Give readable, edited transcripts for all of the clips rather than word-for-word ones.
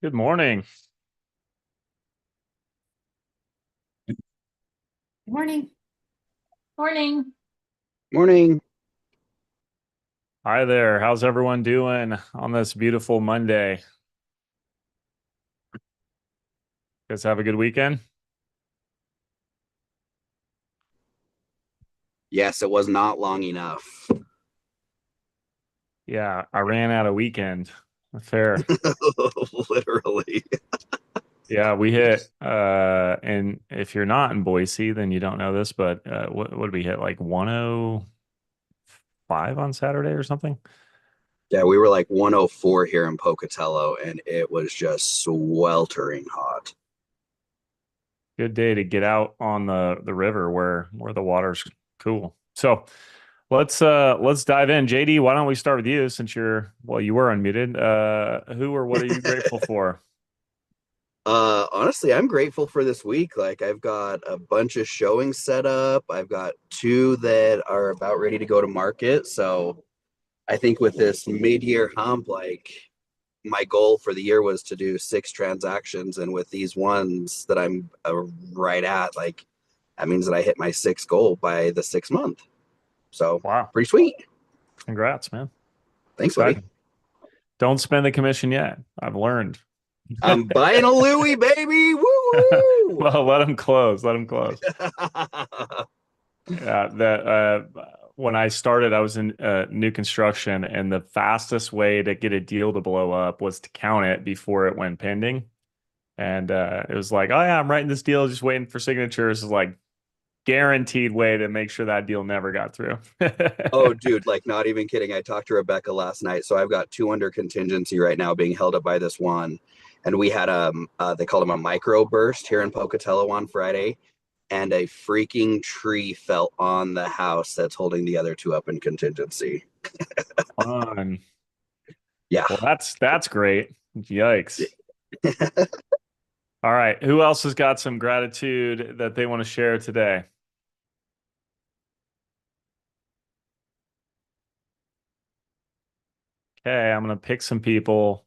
Good morning. Morning. Morning. Morning. Hi there. How's everyone doing on this beautiful Monday? Guys have a good weekend? Yes, it was not long enough. Yeah, I ran out of weekend. Fair. Literally. Yeah, we hit and if you're not in Boise, then you don't know this, but what did we hit? Like 105 on Saturday or something? Yeah, we were like 104 here in Pocatello, and it was just sweltering hot. Good day to get out on the river where the water's cool. So let's dive in. JD, why don't we start with you since you were unmuted. Who or what are you grateful for? Honestly, I'm grateful for this week. Like, I've got a bunch of showings set up. I've got two that are about ready to go to market. So I think with this mid-year hump, like my goal for the year was to do six transactions, and with these ones that I'm right at, like that means that I hit my sixth goal by the 6th month. So Wow. pretty sweet. Congrats, man. Thanks, buddy. Exciting. Don't spend the commission yet. I've learned. I'm buying a Louis, baby. Woo! Well, let them close. Let them close. Yeah, that when I started, I was in new construction, and the fastest way to get a deal to blow up was to count it before it went pending. And it was like, oh yeah, I'm writing this deal, just waiting for signatures. Is like guaranteed way to make sure that deal never got through. Oh, dude, like not even kidding. I talked to Rebecca last night. So I've got two under contingency right now being held up by this one. And we had they called them a micro burst here in Pocatello on Friday. And a freaking tree fell on the house that's holding the other two up in contingency. Fun. Yeah. Well, that's great. Yikes. All right. Who else has got some gratitude that they want to share today? Okay, I'm gonna pick some people.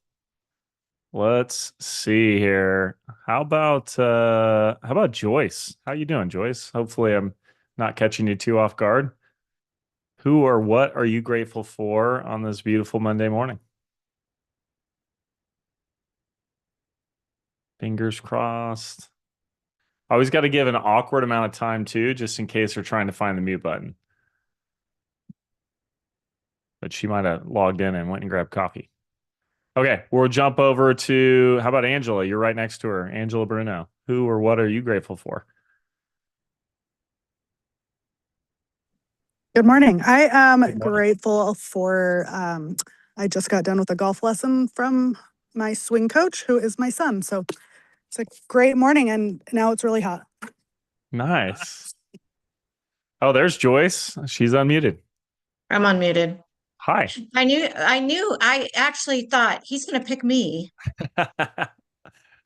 Let's see here. How about Joyce? How you doing, Joyce? Hopefully I'm not catching you too off guard. Who or what are you grateful for on this beautiful Monday morning? Fingers crossed. Always got to give an awkward amount of time too, just in case they're trying to find the mute button. But she might have logged in and went and grabbed coffee. Okay, we'll jump over to how about Angela? You're right next to her, Angela Bruno. Who or what are you grateful for? Good morning. I Good am morning. grateful for, I just got done with a golf lesson from my swing coach, who is my son. So it's a great morning, and now it's really hot. Nice. Oh, there's Joyce. She's unmuted. I'm unmuted. Hi. I actually thought he's going to pick me.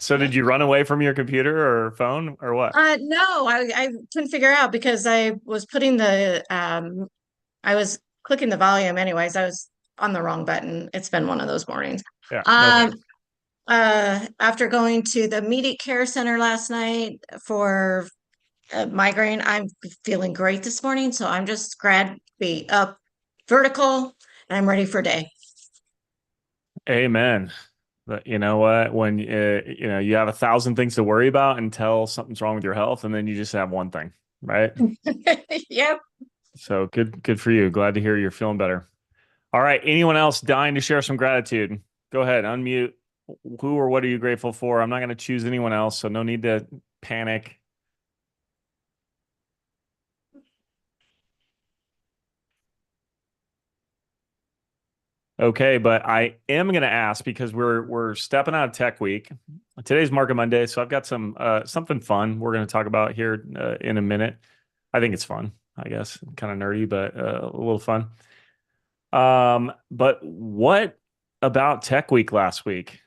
So did you run away from your computer or phone or what? No, I couldn't figure out because I was clicking the volume anyways. I was on the wrong button. It's been one of those mornings. Yeah, no Um, worries. After going to the Immediate Care Center last night for migraine, I'm feeling great this morning. So I'm just grad feet up vertical and I'm ready for day. Amen. But you know what? When you have 1,000 things to worry about until something's wrong with your health, and then you just have one thing, right? Yep. So good for you. Glad to hear you're feeling better. All right. Anyone else dying to share some gratitude? Go ahead, unmute. Who or what are you grateful for? I'm not going to choose anyone else, so no need to panic. Okay, but I am going to ask because we're stepping out of Tech Week. Today's Market Monday, so I've got some something fun we're going to talk about here in a minute. I think it's fun, I guess, kind of nerdy, but a little fun. But what about Tech Week last week?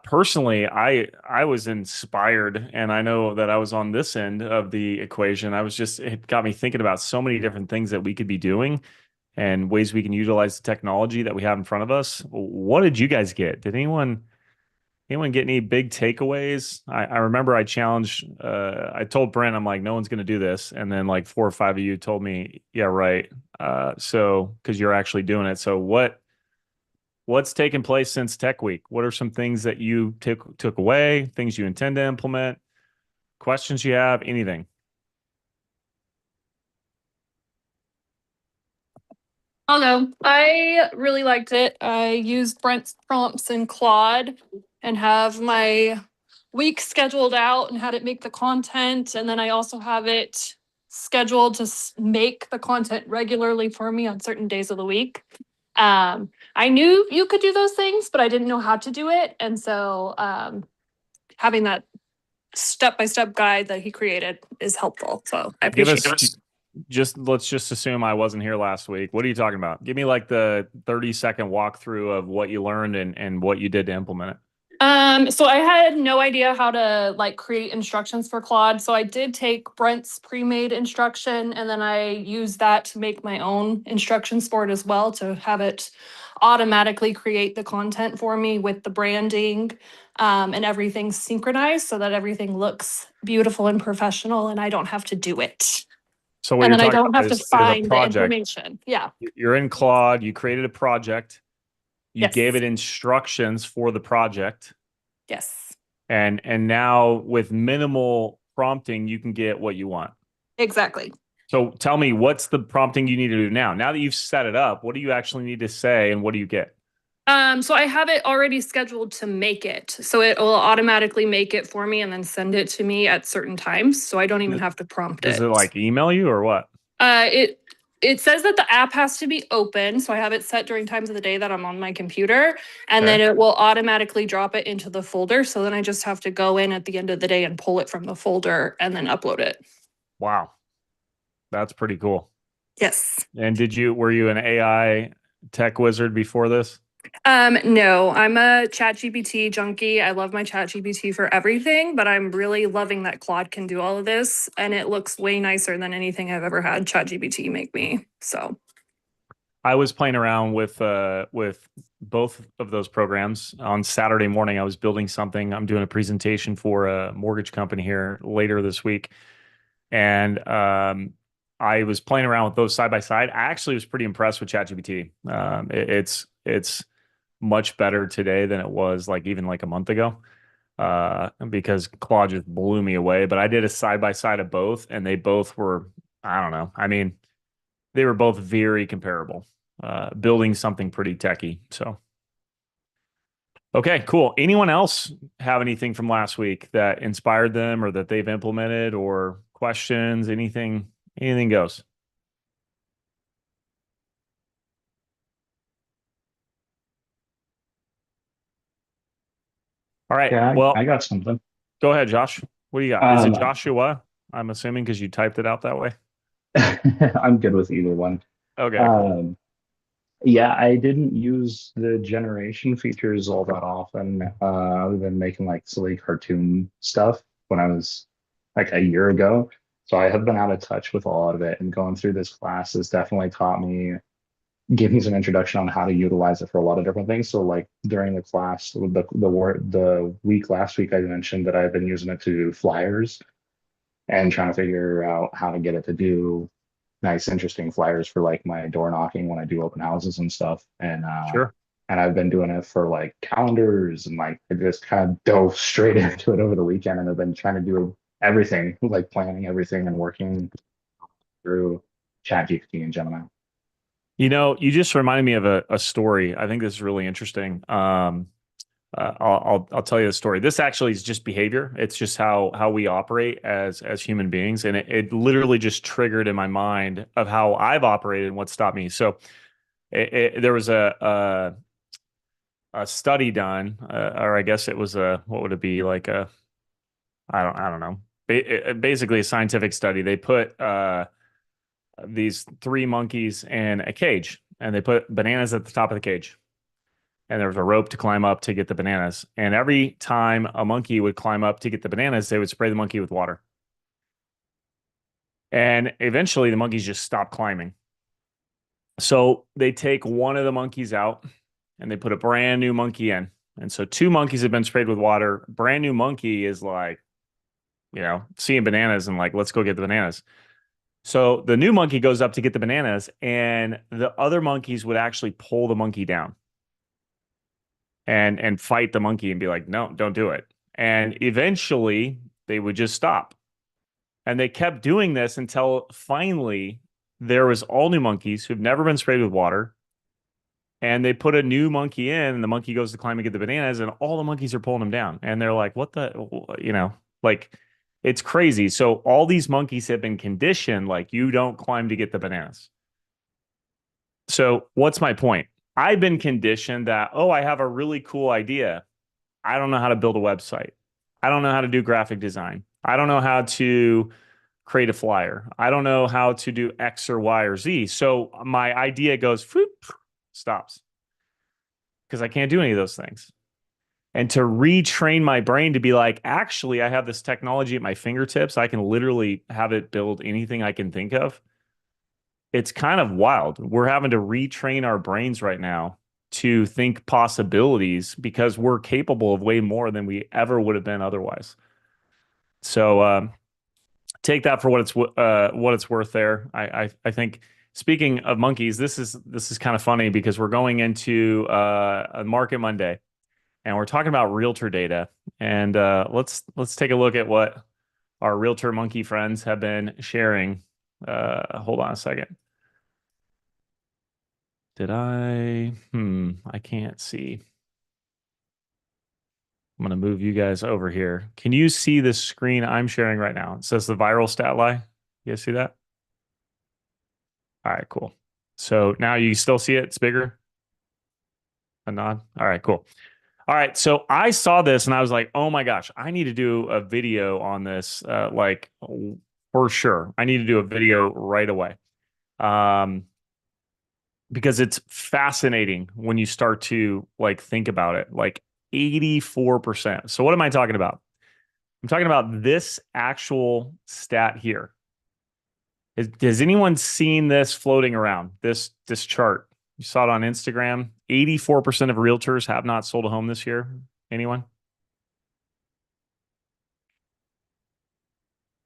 Personally, I was inspired, and I know that I was on this end of the equation. It got me thinking about so many different things that we could be doing and ways we can utilize the technology that we have in front of us. What did you guys get? Did anyone Anyone get any big takeaways? I remember I challenged, I told Brent, I'm like, no one's going to do this. And then like 4 or 5 of you told me, yeah, right. So, because you're actually doing it. So what's taken place since Tech Week? What are some things that you took away, things you intend to implement, questions you have, anything? I'll go. I really liked it. I used Brent's prompts in Claude and have my week scheduled out and had it make the content. And then I also have it scheduled to make the content regularly for me on certain days of the week. I knew you could do those things, but I didn't know how to do it. And so having that step-by-step guide that he created is helpful. So I Give appreciate us it. let's just assume I wasn't here last week. What are you talking about? Give me like the 30-second walkthrough of what you learned and what you did to implement it. So I had no idea how to like create instructions for Claude. So I did take Brent's pre-made instruction and then I used that to make my own instructions for it as well to have it automatically create the content for me with the branding and everything synchronized so that everything looks beautiful and professional and I don't have to do it. So what And you're then I talking don't about have to is a find the project. information. Yeah. You're in Claude, you created a project, you Yes. gave it instructions for the project, Yes. and now with minimal prompting, you can get what you want. Exactly. So tell me, what's the prompting you need to do now? Now that you've set it up, what do you actually need to say and what do you get? So I have it already scheduled to make it. So it will automatically make it for me and then send it to me at certain times. So I don't even have to prompt Does it. it like email you or what? It says that the app has to be open. So I have it set during times of the day that I'm on my computer. And then Okay. it will automatically drop it into the folder. So then I just have to go in at the end of the day and pull it from the folder and then upload it. Wow. That's pretty cool. Yes. And were you an AI tech wizard before this? No, I'm a ChatGPT junkie. I love my ChatGPT for everything, but I'm really loving that Claude can do all of this and it looks way nicer than anything I've ever had ChatGPT make me. So I was playing around with both of those programs on Saturday morning. I was building something. I'm doing a presentation for a mortgage company here later this week, and I was playing around with those side by side. I actually was pretty impressed with ChatGPT. It's much better today than it was like even like a month ago, because Claude just blew me away. But I did a side by side of both, and they both were, I don't know. I mean, they were both very comparable, building something pretty techy. So, okay, cool. Anyone else have anything from last week that inspired them or that they've implemented or questions? Anything goes. All right. Yeah, Well, I got something. go ahead, Josh. What do you got? Is it Um, Joshua? I'm assuming because you typed it out that way. I'm good with either one. Okay, cool. Um, yeah, I didn't use the generation features all that often, other than making like silly cartoon stuff when I was like a year ago. So I have been out of touch with a lot of it, and going through this class has definitely taught me, give me some introduction on how to utilize it for a lot of different things. So like during the class, the week last week, I mentioned that I've been using it to do flyers and trying to figure out how to get it to do nice, interesting flyers for like my door knocking when I do open houses and stuff. Sure. And I've been doing it for like calendars and like I just kind of dove straight into it over the weekend and I've been trying to do everything, like planning everything and working through ChatGPT and Gemini. You just reminded me of a story. I think this is really interesting. I'll tell you the story. This actually is just behavior. It's just how we operate as human beings, and it literally just triggered in my mind of how I've operated and what stopped me. So there was a study done, or I guess it was what would it be like a I don't know. Basically, a scientific study. They put these three monkeys in a cage, and they put bananas at the top of the cage and there was a rope to climb up to get the bananas. And every time a monkey would climb up to get the bananas, they would spray the monkey with water. And eventually the monkeys just stopped climbing. So they take one of the monkeys out and they put a brand new monkey in. And so 2 monkeys have been sprayed with water. Brand new monkey is like, seeing bananas and like, let's go get the bananas. So the new monkey goes up to get the bananas, and the other monkeys would actually pull the monkey down and fight the monkey and be like, no, don't do it. And eventually they would just stop. And they kept doing this until finally there was all new monkeys who've never been sprayed with water. And they put a new monkey in, and the monkey goes to climb and get the bananas, and all the monkeys are pulling them down. And they're like, what the, like it's crazy. So all these monkeys have been conditioned like, you don't climb to get the bananas. So what's my point? I've been conditioned that, oh, I have a really cool idea. I don't know how to build a website. I don't know how to do graphic design. I don't know how to create a flyer. I don't know how to do X or Y or Z. So my idea goes, whoop, stops, because I can't do any of those things. And to retrain my brain to be like, actually, I have this technology at my fingertips. I can literally have it build anything I can think of. It's kind of wild. We're having to retrain our brains right now to think possibilities because we're capable of way more than we ever would have been otherwise. So take that for what it's worth there. I think, speaking of monkeys, this is kind of funny because we're going into a Market Monday, and we're talking about realtor data. And let's take a look at what our realtor monkey friends have been sharing. Hold on a second. Did I? I can't see. I'm going to move you guys over here. Can you see the screen I'm sharing right now? It says the viral stat lie. You guys see that? All right, cool. So now you still see it? It's bigger? A nod? All right, cool. All right, so I saw this and I was like, oh my gosh, I need to do a video on this, like for sure. I need to do a video right away. Because it's fascinating when you start to like think about it, like 84%. So what am I talking about? I'm talking about this actual stat here. Has anyone seen this floating around, this chart? You saw it on Instagram. 84% of realtors have not sold a home this year. Anyone?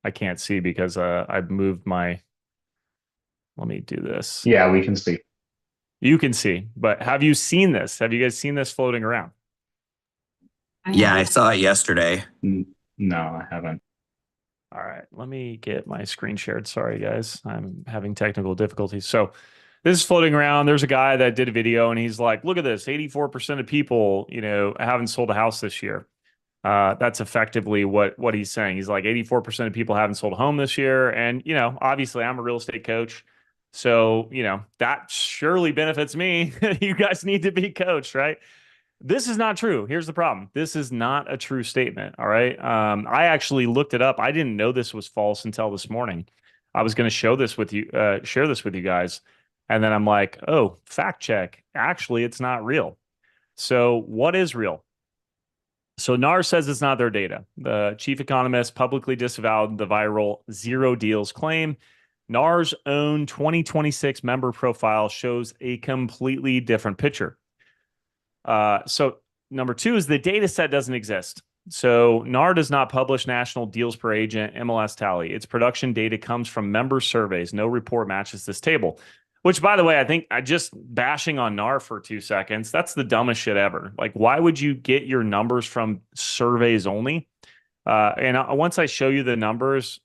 I can't see because I've moved my, let me do this. Yeah, we can see. You can see, but have you seen this? Have you guys seen this floating around? Yeah, I saw it yesterday. No, I haven't. All right, let me get my screen shared. Sorry, guys. I'm having technical difficulties. So this is floating around. There's a guy that did a video and he's like, look at this. 84% of people, haven't sold a house this year. That's effectively what he's saying. He's like 84% of people haven't sold a home this year. And, obviously I'm a real estate coach. So, that surely benefits me. You guys need to be coached, right? This is not true. Here's the problem. This is not a true statement. All right. I actually looked it up. I didn't know this was false until this morning. I was going to share this with you guys. And then I'm like, oh, fact check. Actually, it's not real. So what is real? So NAR says it's not their data. The chief economist publicly disavowed the viral zero deals claim. NAR's own 2026 member profile shows a completely different picture. So number 2 is the data set doesn't exist. So NAR does not publish national deals per agent MLS tally. Its production data comes from member surveys. No report matches this table, which, by the way, I think I just bashing on NAR for 2 seconds. That's the dumbest shit ever. Like, why would you get your numbers from surveys only? And once I show you the numbers,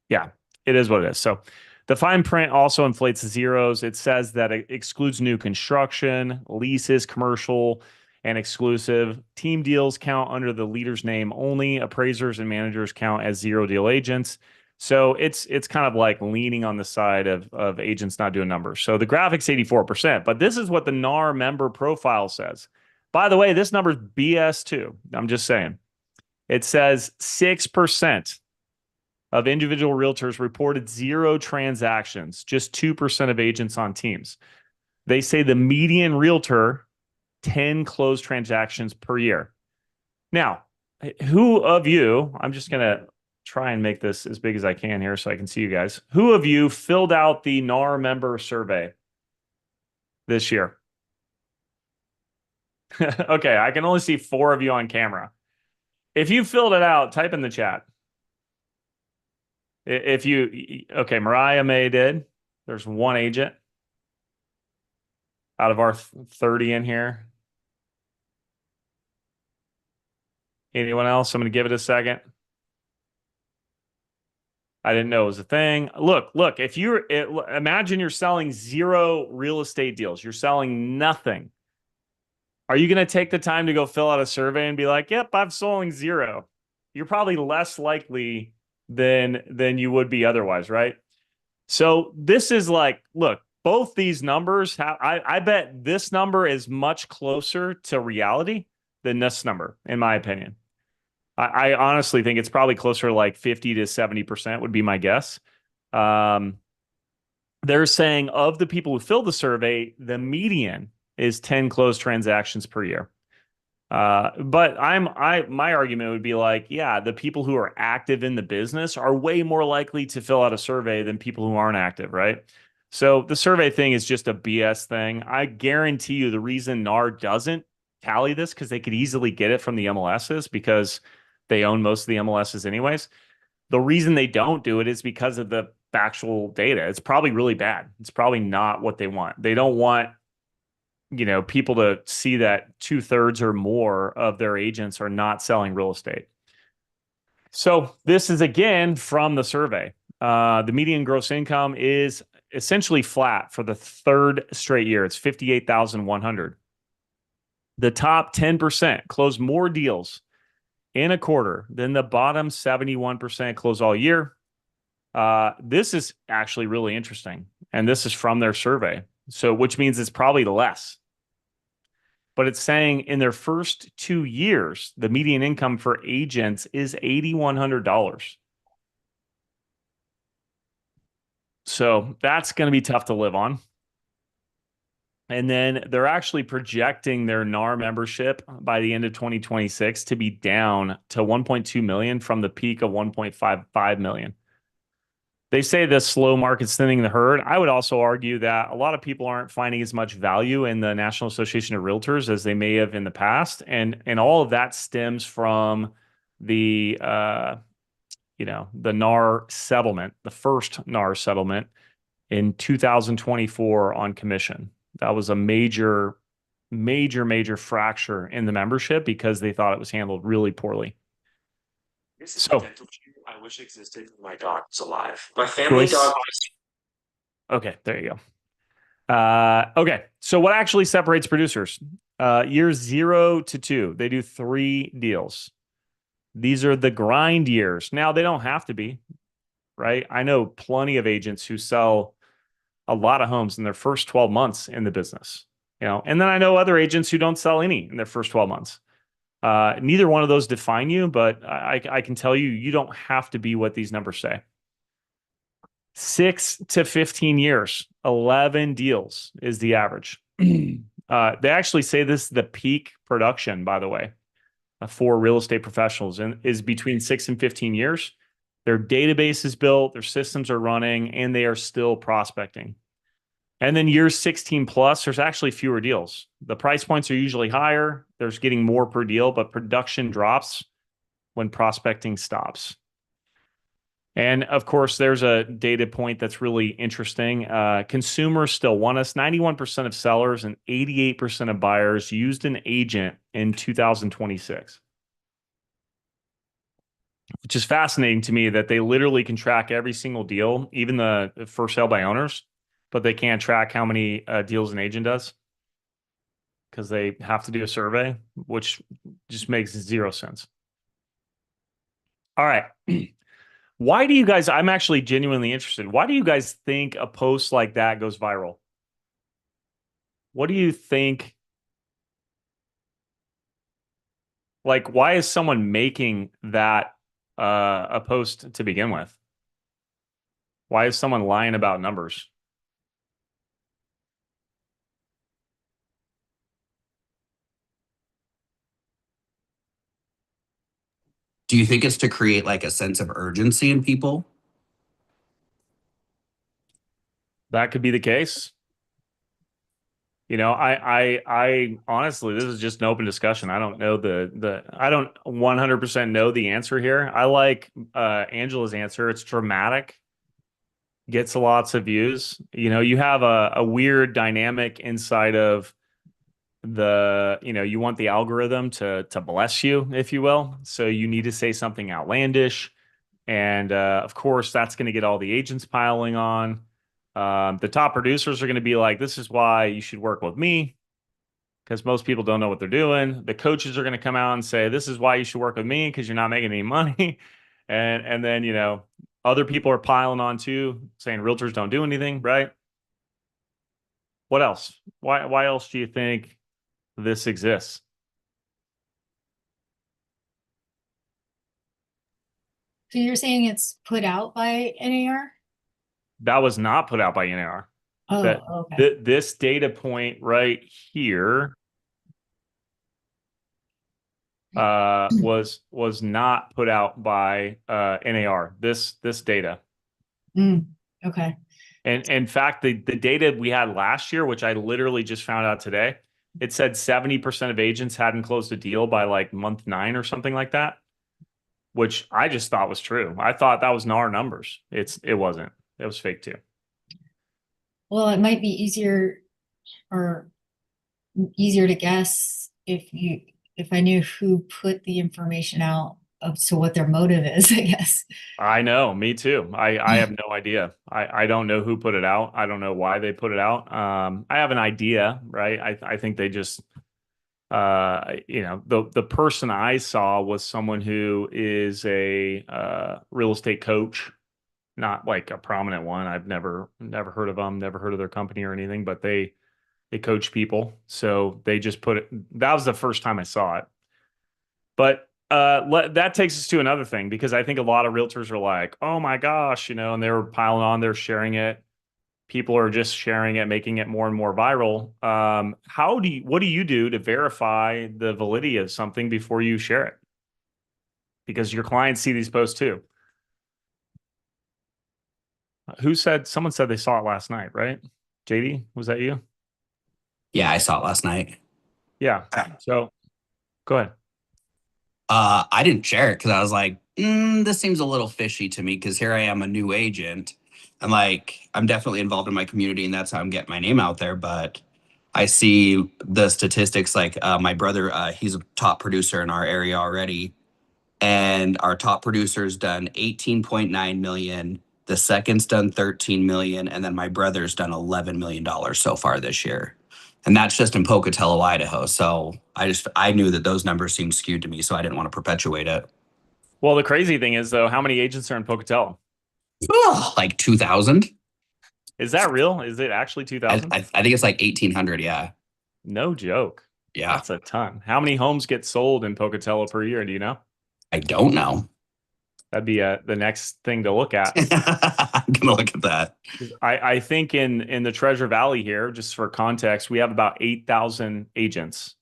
yeah, it is what it is. So the fine print also inflates the zeros. It says that it excludes new construction, leases, commercial, and exclusive. Team deals count under the leader's name only. Appraisers and managers count as zero deal agents. So it's kind of like leaning on the side of agents not doing numbers. So the graphic's 84%, but this is what the NAR member profile says. By the way, this number's BS too. I'm just saying. It says 6% of individual realtors reported zero transactions, just 2% of agents on teams. They say the median realtor, 10 closed transactions per year. Now, who of you, I'm just going to try and make this as big as I can here so I can see you guys. Who of you filled out the NAR member survey this year? Okay, I can only see 4 of you on camera. If you filled it out, type in the chat. If you, okay, Mariah May did. There's 1 agent out of our 30 in here. Anyone else? I'm going to give it a second. I didn't know it was a thing. Look, if you're, imagine you're selling 0 real estate deals. You're selling nothing. Are you going to take the time to go fill out a survey and be like, yep, I'm selling 0? You're probably less likely than you would be otherwise, right? So this is like, look, both these numbers have, I bet this number is much closer to reality than this number, in my opinion. I honestly think it's probably closer to like 50 to 70% would be my guess. They're saying of the people who filled the survey, the median is 10 closed transactions per year. But my argument would be like, yeah, the people who are active in the business are way more likely to fill out a survey than people who aren't active, right? So the survey thing is just a BS thing. I guarantee you the reason NAR doesn't tally this, because they could easily get it from the MLSs because they own most of the MLSs anyways. The reason they don't do it is because of the factual data. It's probably really bad. It's probably not what they want. They don't want, people to see that 2/3 or more of their agents are not selling real estate. So this is again from the survey. The median gross income is essentially flat for the 3rd straight year. It's 58,100. The top 10% close more deals in a quarter than the bottom 71% close all year. This is actually really interesting. And this is from their survey. So, which means it's probably less. But it's saying in their first 2 years, the median income for agents is $8,100. So that's going to be tough to live on. And then they're actually projecting their NAR membership by the end of 2026 to be down to 1.2 million from the peak of 1.55 million. They say this slow market's thinning the herd. I would also argue that a lot of people aren't finding as much value in the National Association of Realtors as they may have in the past. And all of that stems from the the NAR settlement, the first NAR settlement in 2024 on commission. That was a major fracture in the membership because they thought it was handled really poorly. So I wish existed when my dog was alive. My family dog was. Okay, there you go. Okay, so what actually separates producers? Years 0 to 2, they do 3 deals. These are the grind years. Now, they don't have to be, right? I know plenty of agents who sell a lot of homes in their first 12 months in the business, and then I know other agents who don't sell any in their first 12 months. Neither one of those define you, but I can tell you, you don't have to be what these numbers say. 6 to 15 years, 11 deals is the average. They actually say this is the peak production, by the way, for real estate professionals, and is between 6 and 15 years. Their database is built, their systems are running, and they are still prospecting. And then years 16 plus, there's actually fewer deals. The price points are usually higher. There's getting more per deal, but production drops when prospecting stops. And of course, there's a data point that's really interesting. Consumers still want us. 91% of sellers and 88% of buyers used an agent in 2026. Which is fascinating to me that they literally can track every single deal, even the for sale by owners, but they can't track how many deals an agent does because they have to do a survey, which just makes 0 sense. All right. Why do you guys, I'm actually genuinely interested. Why do you guys think a post like that goes viral? What do you think? Like, why is someone making that a post to begin with? Why is someone lying about numbers? Do you think it's to create like a sense of urgency in people? That could be the case. I honestly, this is just an open discussion. I don't know I don't 100% know the answer here. I like Angela's answer. It's dramatic, gets lots of views. You have a weird dynamic inside of you want the algorithm to bless you, if you will. So you need to say something outlandish. And of course, that's going to get all the agents piling on. The top producers are going to be like, this is why you should work with me, because most people don't know what they're doing. The coaches are going to come out and say, this is why you should work with me, because you're not making any money. And then, other people are piling on too, saying realtors don't do anything, right? What else? Why else do you think this exists? So you're saying it's put out by NAR? That was not put out by NAR. That Oh, okay. this data point right here was not put out by NAR. This data. Okay. And in fact, the data we had last year, which I literally just found out today, it said 70% of agents hadn't closed a deal by like month 9 or something like that, which I just thought was true. I thought that was NAR numbers. It wasn't. It was fake too. Well, it might be easier to guess if I knew who put the information out of to what their motive is, I guess. I know, me too. I have no idea. I don't know who put it out. I don't know why they put it out. I have an idea, right? I think they just the person I saw was someone who is a real estate coach, not like a prominent one. I've never heard of them, never heard of their company or anything, but they coach people. So they just put it. That was the first time I saw it. But that takes us to another thing, because I think a lot of realtors are like, oh my gosh, and they're piling on, they're sharing it. People are just sharing it, making it more and more viral. What do you do to verify the validity of something before you share it? Because your clients see these posts too. Someone said they saw it last night, right? JD, was that you? Yeah, I saw it last night. Yeah. So go ahead. I didn't share it because I was like, this seems a little fishy to me, because here I am, a new agent. And like, I'm definitely involved in my community, and that's how I'm getting my name out there. But I see the statistics, like my brother, he's a top producer in our area already. And our top producer's done 18.9 million. The second's done 13 million. And then my brother's done $11 million so far this year. And that's just in Pocatello, Idaho. So I knew that those numbers seemed skewed to me, so I didn't want to perpetuate it. Well, the crazy thing is, though, how many agents are in Pocatello? Oh, like 2,000. Is that real? Is it actually 2,000? I think it's like 1,800. Yeah. No joke. Yeah. That's a ton. How many homes get sold in Pocatello per year? Do you know? I don't know. That'd be the next thing to look at. I'm gonna look at that. I think in the Treasure Valley here, just for context, we have about 8,000 agents,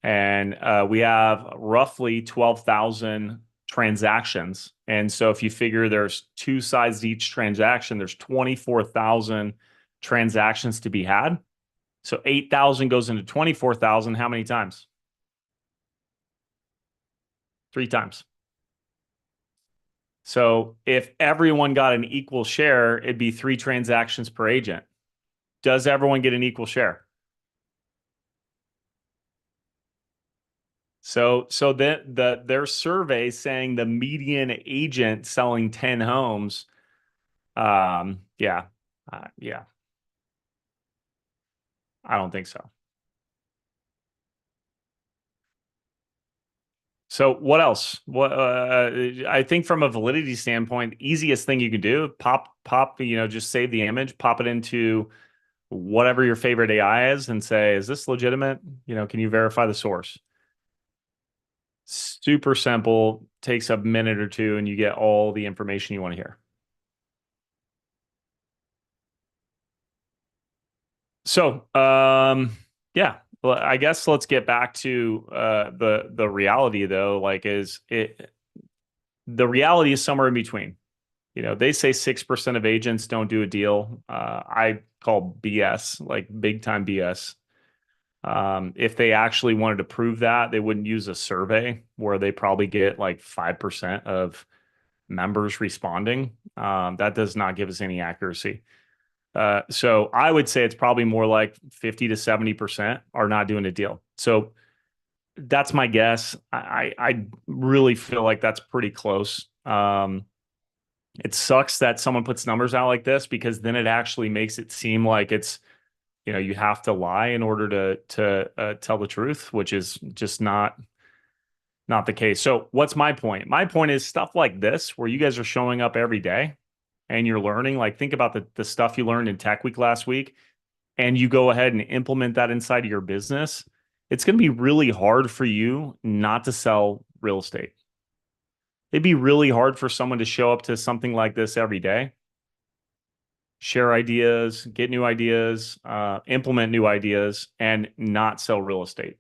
and we have roughly 12,000 transactions. And so if you figure there's 2 sides to each transaction, there's 24,000 transactions to be had. So 8,000 goes into 24,000. How many times? 3 times. So if everyone got an equal share, it'd be 3 transactions per agent. Does everyone get an equal share? So their survey saying the median agent selling 10 homes, yeah. I don't think so. So what else? I think from a validity standpoint, easiest thing you can do, pop, just save the image, pop it into whatever your favorite AI is, and say, is this legitimate? Can you verify the source? Super simple, takes a minute or two, and you get all the information you want to hear. So, yeah. Well, I guess let's get back to the reality, though. The reality is somewhere in between. They say 6% of agents don't do a deal. I call BS, like big time BS. If they actually wanted to prove that, they wouldn't use a survey where they probably get like 5% of members responding. That does not give us any accuracy. So I would say it's probably more like 50 to 70% are not doing a deal. So that's my guess. I really feel like that's pretty close. It sucks that someone puts numbers out like this because then it actually makes it seem like it's, you have to lie in order to tell the truth, which is just not the case. So what's my point? My point is stuff like this, where you guys are showing up every day and you're learning. Like, think about the stuff you learned in Tech Week last week, and you go ahead and implement that inside of your business. It's going to be really hard for you not to sell real estate. It'd be really hard for someone to show up to something like this every day, share ideas, get new ideas, implement new ideas, and not sell real estate.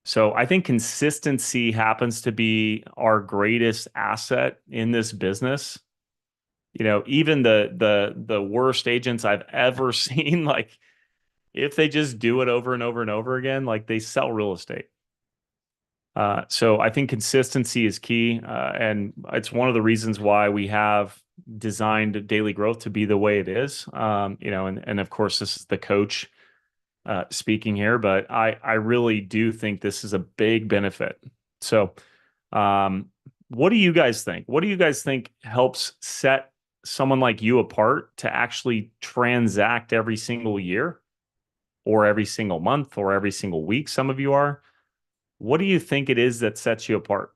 So I think consistency happens to be our greatest asset in this business. Even the worst agents I've ever seen, like, if they just do it over and over and over again, like, they sell real estate. So I think consistency is key, and it's one of the reasons why we have designed daily growth to be the way it is. And of course, this is the coach speaking here, but I really do think this is a big benefit. So, what do you guys think? What do you guys think helps set someone like you apart to actually transact every single year, or every single month, or every single week? Some of you are. What do you think it is that sets you apart?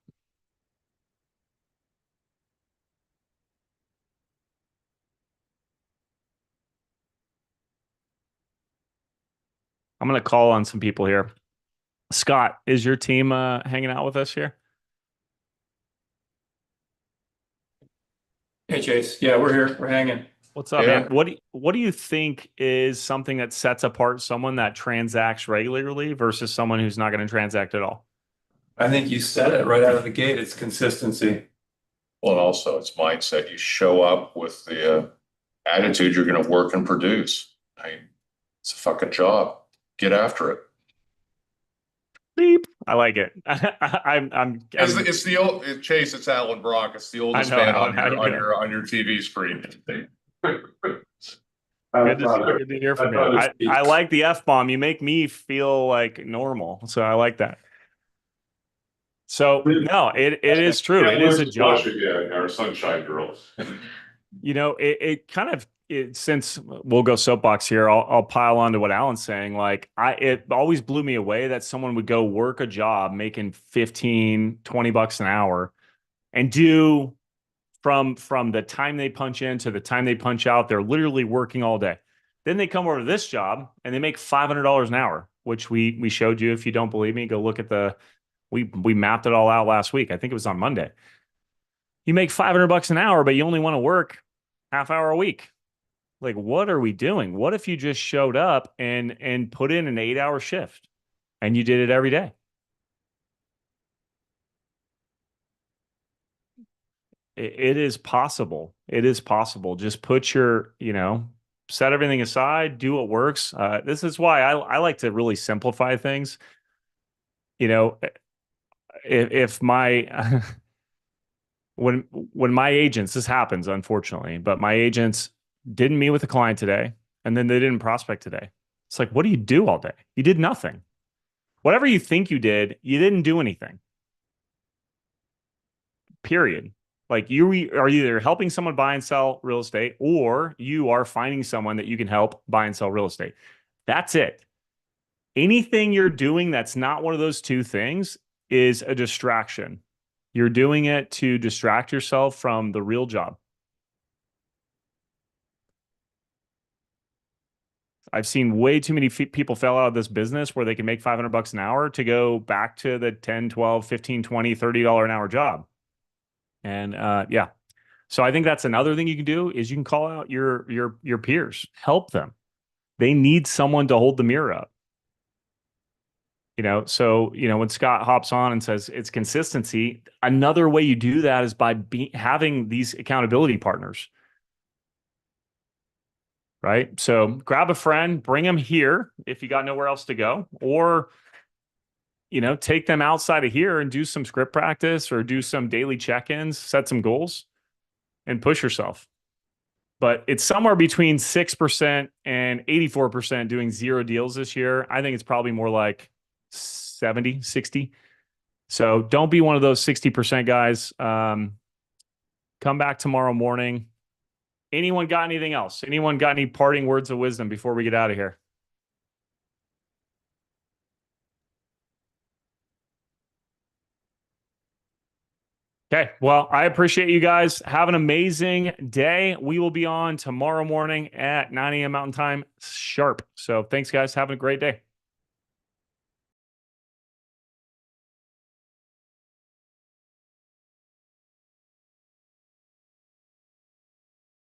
I'm going to call on some people here. Scott, is your team hanging out with us here? Hey Chase, yeah, we're here. We're hanging. What's up, man? What do you think is something that sets apart someone that transacts regularly versus someone who's not going to transact at all? I think you said it right out of the gate. It's consistency. Well, and also it's mindset. You show up with the attitude you're going to work and produce. It's a fucking job. Get after it. Beep. I like it. It's the old Chase. It's Alan Brock. It's the oldest man on your TV screen. Good to hear from you. I like the F-bomb. You make me feel like normal. So I like that. So no, it is true. It is a job. Yeah, our sunshine girls. It kind of, since we'll go soapbox here, I'll pile on to what Alan's saying. Like, it always blew me away that someone would go work a job making 15, 20 bucks an hour and do from the time they punch in to the time they punch out, they're literally working all day. Then they come over to this job and they make $500 an hour, which we showed you. If you don't believe me, go look at we mapped it all out last week. I think it was on Monday. You make $500 an hour, but you only want to work half hour a week. Like, what are we doing? What if you just showed up and put in an 8-hour shift and you did it every day? It is possible. It is possible. Just put set everything aside, do what works. This is why I like to really simplify things. If my when my agents, this happens unfortunately, but my agents didn't meet with a client today and then they didn't prospect today. It's like, what do you do all day? You did nothing. Whatever you think you didn't do anything. Period. Like, you are either helping someone buy and sell real estate, or you are finding someone that you can help buy and sell real estate. That's it. Anything you're doing that's not one of those two things is a distraction. You're doing it to distract yourself from the real job. I've seen way too many people fail out of this business where they can make $500 an hour to go back to the 10, 12, 15, 20, $30 an hour job. And yeah. So I think that's another thing you can do is you can call out your peers, help them. They need someone to hold the mirror up. So, when Scott hops on and says it's consistency, another way you do that is by having these accountability partners. right? So grab a friend, bring them here if you got nowhere else to go, or take them outside of here and do some script practice or do some daily check-ins, set some goals, and push yourself. But it's somewhere between 6% and 84% doing 0 deals this year. I think it's probably more like 70, 60. So don't be one of those 60% guys. Come back tomorrow morning. Anyone got anything else? Anyone got any parting words of wisdom before we get out of here? Okay. Well, I appreciate you guys. Have an amazing day. We will be on tomorrow morning at 9 a.m. Mountain Time sharp. So thanks, guys. Have a great day.